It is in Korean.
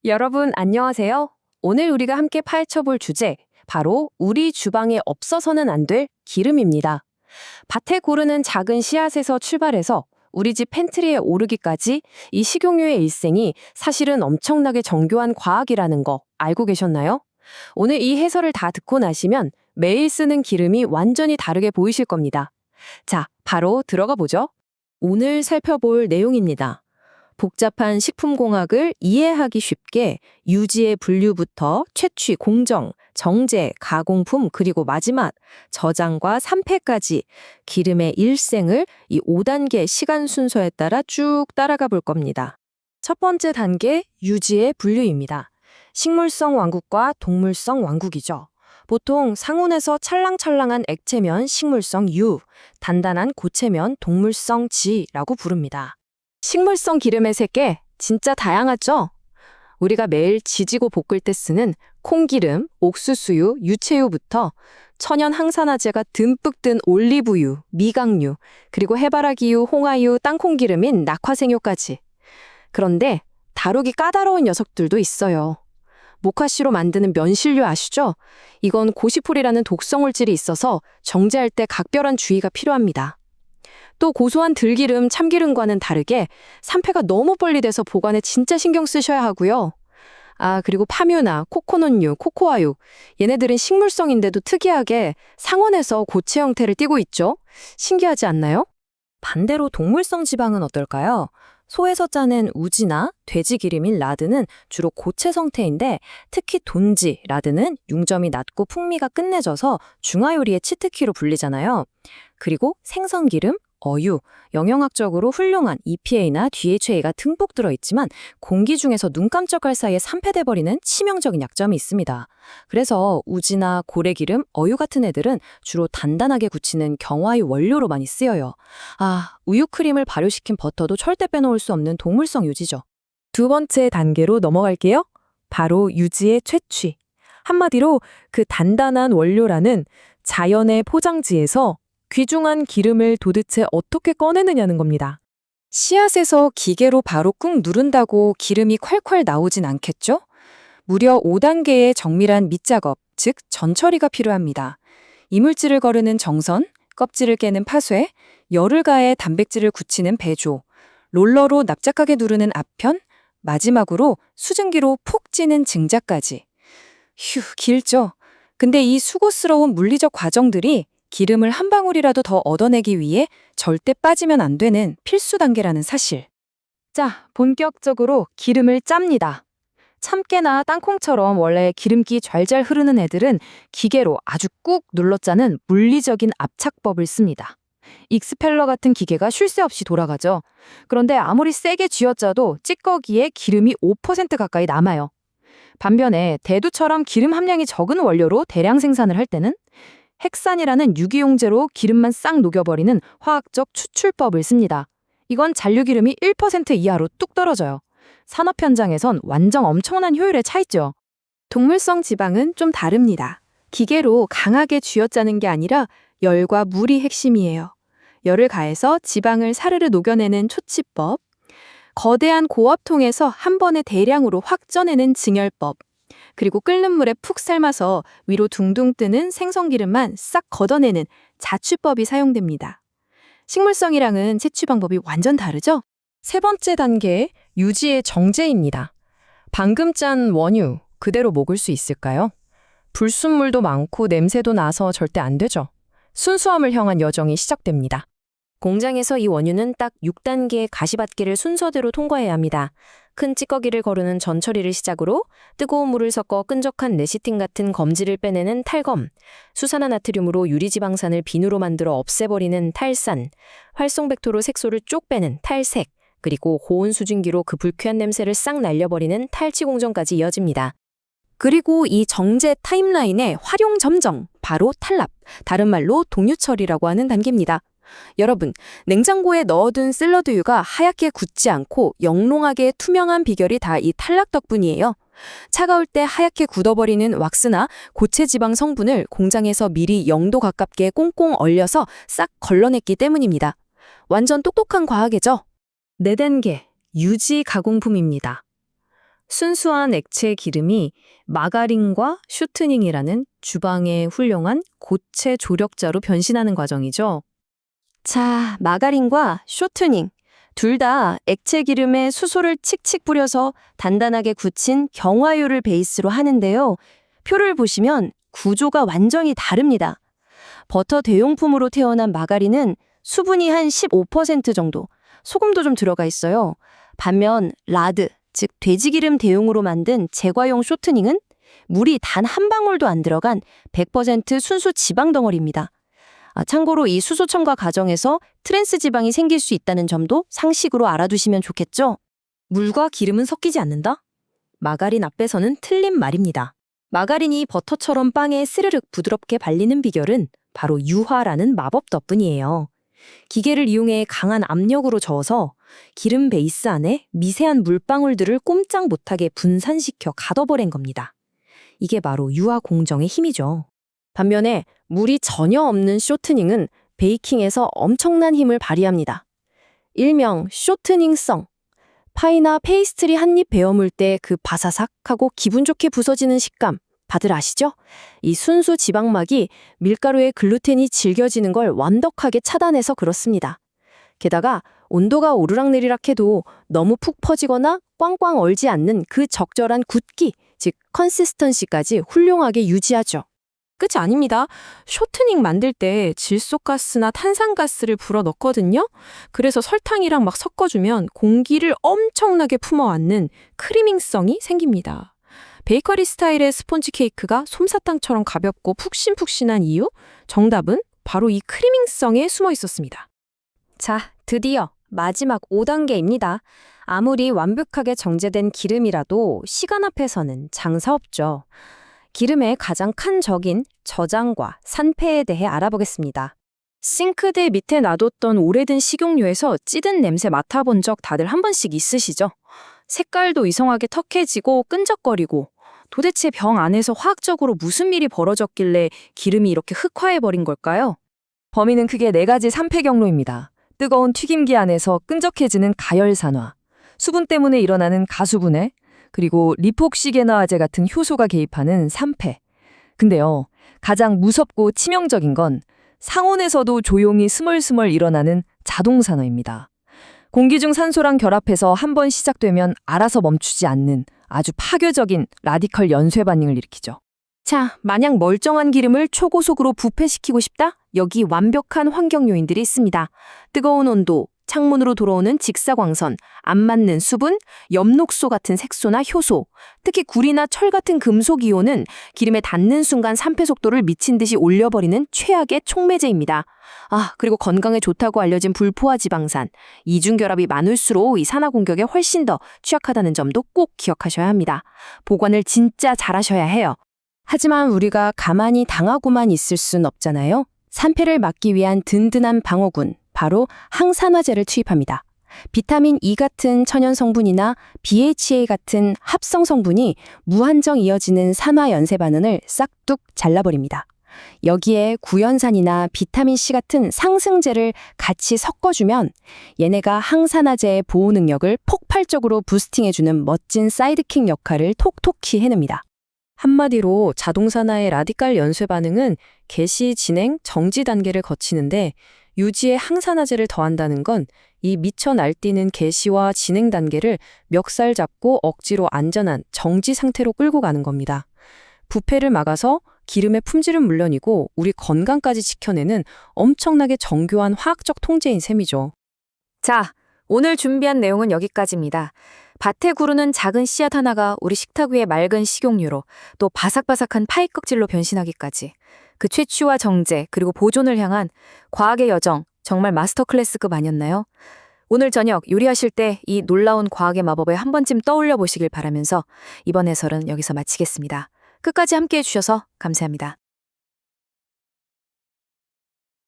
여러분, 안녕하세요. 오늘 우리가 함께 파헤쳐볼 주제, 바로 우리 주방에 없어서는 안 될 기름입니다. 밭에 고르는 작은 씨앗에서 출발해서 우리 집 팬트리에 오르기까지 이 식용유의 일생이 사실은 엄청나게 정교한 과학이라는 거 알고 계셨나요? 오늘 이 해설을 다 듣고 나시면 매일 쓰는 기름이 완전히 다르게 보이실 겁니다. 자, 바로 들어가 보죠. 오늘 살펴볼 내용입니다. 복잡한 식품공학을 이해하기 쉽게 유지의 분류부터 채취, 공정, 정제, 가공품, 그리고 마지막 저장과 산패까지 기름의 일생을 이 5단계 시간 순서에 따라 쭉 따라가 볼 겁니다. 첫 번째 단계, 유지의 분류입니다. 식물성 왕국과 동물성 왕국이죠. 보통 상온에서 찰랑찰랑한 액체면 식물성 유, 단단한 고체면 동물성 지라고 부릅니다. 식물성 기름의 세계 진짜 다양하죠? 우리가 매일 지지고 볶을 때 쓰는 콩기름, 옥수수유, 유채유부터 천연 항산화제가 듬뿍 든 올리브유, 미각유, 그리고 해바라기유, 홍화유, 땅콩기름인 낙화생유까지. 그런데 다루기 까다로운 녀석들도 있어요. 모카씨로 만드는 면실류 아시죠? 이건 고시폴이라는 독성물질이 있어서 정제할 때 각별한 주의가 필요합니다. 또 고소한 들기름, 참기름과는 다르게 산패가 너무 빨리 돼서 보관에 진짜 신경 쓰셔야 하고요. 그리고 파뮤나 코코넛유, 코코아유. 얘네들은 식물성인데도 특이하게 상온에서 고체 형태를 띠고 있죠. 신기하지 않나요? 반대로 동물성 지방은 어떨까요? 소에서 짜낸 우지나 돼지 기름인 라드는 주로 고체 성태인데 특히 돈지, 라드는 융점이 낮고 풍미가 끝내져서 중화요리의 치트키로 불리잖아요. 그리고 생선기름, 어유, 영양학적으로 훌륭한 EPA나 DHA가 듬뿍 들어있지만 공기 중에서 눈 깜짝할 사이에 산패돼버리는 치명적인 약점이 있습니다. 그래서 우지나 고래기름, 어유 같은 애들은 주로 단단하게 굳히는 경화유 원료로 많이 쓰여요. 우유크림을 발효시킨 버터도 절대 빼놓을 수 없는 동물성 유지죠. 두 번째 단계로 넘어갈게요. 바로 유지의 채취. 한마디로 그 단단한 원료라는 자연의 포장지에서 귀중한 기름을 도대체 어떻게 꺼내느냐는 겁니다. 씨앗에서 기계로 바로 꾹 누른다고 기름이 콸콸 나오진 않겠죠? 무려 5단계의 정밀한 밑작업, 즉 전처리가 필요합니다. 이물질을 거르는 정선, 껍질을 깨는 파쇄, 열을 가해 단백질을 굳히는 배조, 롤러로 납작하게 누르는 앞편, 마지막으로 수증기로 푹 찌는 증자까지. 길죠? 근데 이 수고스러운 물리적 과정들이 기름을 한 방울이라도 더 얻어내기 위해 절대 빠지면 안 되는 필수 단계라는 사실. 자, 본격적으로 기름을 짭니다. 참깨나 땅콩처럼 원래 기름기 좔좔 흐르는 애들은 기계로 아주 꾹 눌러 짜는 물리적인 압착법을 씁니다. 익스펠러 같은 기계가 쉴 새 없이 돌아가죠. 그런데 아무리 세게 쥐어짜도 찌꺼기에 기름이 5% 가까이 남아요. 반면에 대두처럼 기름 함량이 적은 원료로 대량 생산을 할 때는 핵산이라는 유기용제로 기름만 싹 녹여버리는 화학적 추출법을 씁니다. 이건 잔류기름이 1% 이하로 뚝 떨어져요. 산업 현장에선 완전 엄청난 효율의 차이죠. 동물성 지방은 좀 다릅니다. 기계로 강하게 쥐어짜는 게 아니라 열과 물이 핵심이에요. 열을 가해서 지방을 사르르 녹여내는 초치법, 거대한 고압통에서 한 번에 대량으로 확 쪄내는 증열법, 그리고 끓는 물에 푹 삶아서 위로 둥둥 뜨는 생선기름만 싹 걷어내는 자취법이 사용됩니다. 식물성이랑은 채취 방법이 완전 다르죠? 세 번째 단계, 유지의 정제입니다. 방금 짠 원유, 그대로 먹을 수 있을까요? 불순물도 많고 냄새도 나서 절대 안 되죠. 순수함을 향한 여정이 시작됩니다. 공장에서 이 원유는 딱 6단계의 가시밭길을 순서대로 통과해야 합니다. 큰 찌꺼기를 거르는 전처리를 시작으로 뜨거운 물을 섞어 끈적한 레시틴 같은 검지를 빼내는 탈검, 수산화나트륨으로 유리지방산을 비누로 만들어 없애버리는 탈산, 활성벡터로 색소를 쪽 빼는 탈색, 그리고 고온 수증기로 그 불쾌한 냄새를 싹 날려버리는 탈취 공정까지 이어집니다. 그리고 이 정제 타임라인의 활용 점정, 바로 탈납, 다른 말로 동유처리라고 하는 단계입니다. 여러분, 냉장고에 넣어둔 샐러드유가 하얗게 굳지 않고 영롱하게 투명한 비결이 다 이 탈락 덕분이에요. 차가울 때 하얗게 굳어버리는 왁스나 고체 지방 성분을 공장에서 미리 0도 가깝게 꽁꽁 얼려서 싹 걸러냈기 때문입니다. 완전 똑똑한 과학이죠. 4단계, 유지 가공품입니다. 순수한 액체 기름이 마가린과 슈트닝이라는 주방의 훌륭한 고체 조력자로 변신하는 과정이죠. 자, 마가린과 쇼트닝. 둘 다 액체 기름에 수소를 칙칙 뿌려서 단단하게 굳힌 경화유를 베이스로 하는데요. 표를 보시면 구조가 완전히 다릅니다. 버터 대용품으로 태어난 마가린은 수분이 한 15% 정도, 소금도 좀 들어가 있어요. 반면 라드, 즉 돼지기름 대용으로 만든 제과용 쇼트닝은 물이 단 한 방울도 안 들어간 100% 순수 지방 덩어리입니다. 참고로 이 수소 첨가 과정에서 트랜스 지방이 생길 수 있다는 점도 상식으로 알아두시면 좋겠죠? 물과 기름은 섞이지 않는다? 마가린 앞에서는 틀린 말입니다. 마가린이 버터처럼 빵에 스르륵 부드럽게 발리는 비결은 바로 유화라는 마법 덕분이에요. 기계를 이용해 강한 압력으로 저어서 기름 베이스 안에 미세한 물방울들을 꼼짝 못하게 분산시켜 가둬버린 겁니다. 이게 바로 유화 공정의 힘이죠. 반면에 물이 전혀 없는 쇼트닝은 베이킹에서 엄청난 힘을 발휘합니다. 일명 쇼트닝성. 파이나 페이스트리 한 입 베어물 때 그 바사삭하고 기분 좋게 부서지는 식감, 다들 아시죠? 이 순수 지방막이 밀가루의 글루텐이 질겨지는 걸 완벽하게 차단해서 그렇습니다. 게다가 온도가 오르락내리락 해도 너무 푹 퍼지거나 꽝꽝 얼지 않는 그 적절한 굳기, 즉 컨시스턴시까지 훌륭하게 유지하죠. 끝이 아닙니다. 쇼트닝 만들 때 질소가스나 탄산가스를 불어 넣거든요. 그래서 설탕이랑 막 섞어주면 공기를 엄청나게 품어안는 크리밍성이 생깁니다. 베이커리 스타일의 스폰지 케이크가 솜사탕처럼 가볍고 푹신푹신한 이유? 정답은 바로 이 크리밍성에 숨어 있었습니다. 자, 드디어 마지막 5단계입니다. 아무리 완벽하게 정제된 기름이라도 시간 앞에서는 장사 없죠. 기름의 가장 큰 적인 저장과 산패에 대해 알아보겠습니다. 싱크대 밑에 놔뒀던 오래된 식용유에서 찌든 냄새 맡아본 적 다들 한 번씩 있으시죠? 색깔도 이상하게 턱해지고 끈적거리고 도대체 병 안에서 화학적으로 무슨 일이 벌어졌길래 기름이 이렇게 흑화해버린 걸까요? 범인은 크게 4가지 산패 경로입니다. 뜨거운 튀김기 안에서 끈적해지는 가열산화, 수분 때문에 일어나는 가수분해, 그리고 리폭시게나아제 같은 효소가 개입하는 산패. 근데요, 가장 무섭고 치명적인 건 상온에서도 조용히 스멀스멀 일어나는 자동산화입니다. 공기 중 산소랑 결합해서 한번 시작되면 알아서 멈추지 않는 아주 파괴적인 라디컬 연쇄 반응을 일으키죠. 자, 만약 멀쩡한 기름을 초고속으로 부패시키고 싶다? 여기 완벽한 환경 요인들이 있습니다. 뜨거운 온도, 창문으로 들어오는 직사광선, 안 맞는 수분, 엽록소 같은 색소나 효소, 특히 구리나 철 같은 금속 이온은 기름에 닿는 순간 산패 속도를 미친 듯이 올려버리는 최악의 촉매제입니다. 그리고 건강에 좋다고 알려진 불포화 지방산, 이중결합이 많을수록 이 산화 공격에 훨씬 더 취약하다는 점도 꼭 기억하셔야 합니다. 보관을 진짜 잘하셔야 해요. 하지만 우리가 가만히 당하고만 있을 순 없잖아요. 산패를 막기 위한 든든한 방어군, 바로 항산화제를 투입합니다. 비타민 E 같은 천연 성분이나 BHA 같은 합성 성분이 무한정 이어지는 산화 연쇄 반응을 싹둑 잘라버립니다. 여기에 구연산이나 비타민 C 같은 상승제를 같이 섞어주면 얘네가 항산화제의 보호 능력을 폭발적으로 부스팅해주는 멋진 사이드킥 역할을 톡톡히 해냅니다. 한마디로 자동산화의 라디칼 연쇄 반응은 개시, 진행, 정지 단계를 거치는데 유지에 항산화제를 더한다는 건 이 미쳐 날뛰는 개시와 진행 단계를 멱살 잡고 억지로 안전한 정지 상태로 끌고 가는 겁니다. 부패를 막아서 기름의 품질은 물론이고 우리 건강까지 지켜내는 엄청나게 정교한 화학적 통제인 셈이죠. 자, 오늘 준비한 내용은 여기까지입니다. 밭에 구르는 작은 씨앗 하나가 우리 식탁 위의 맑은 식용유로 또 바삭바삭한 파이 껍질로 변신하기까지 그 채취와 정제 그리고 보존을 향한 과학의 여정 정말 마스터 클래스급 아니었나요? 오늘 저녁 요리하실 때 이 놀라운 과학의 마법에 한 번쯤 떠올려 보시길 바라면서 이번 해설은 여기서 마치겠습니다. 끝까지 함께해 주셔서 감사합니다.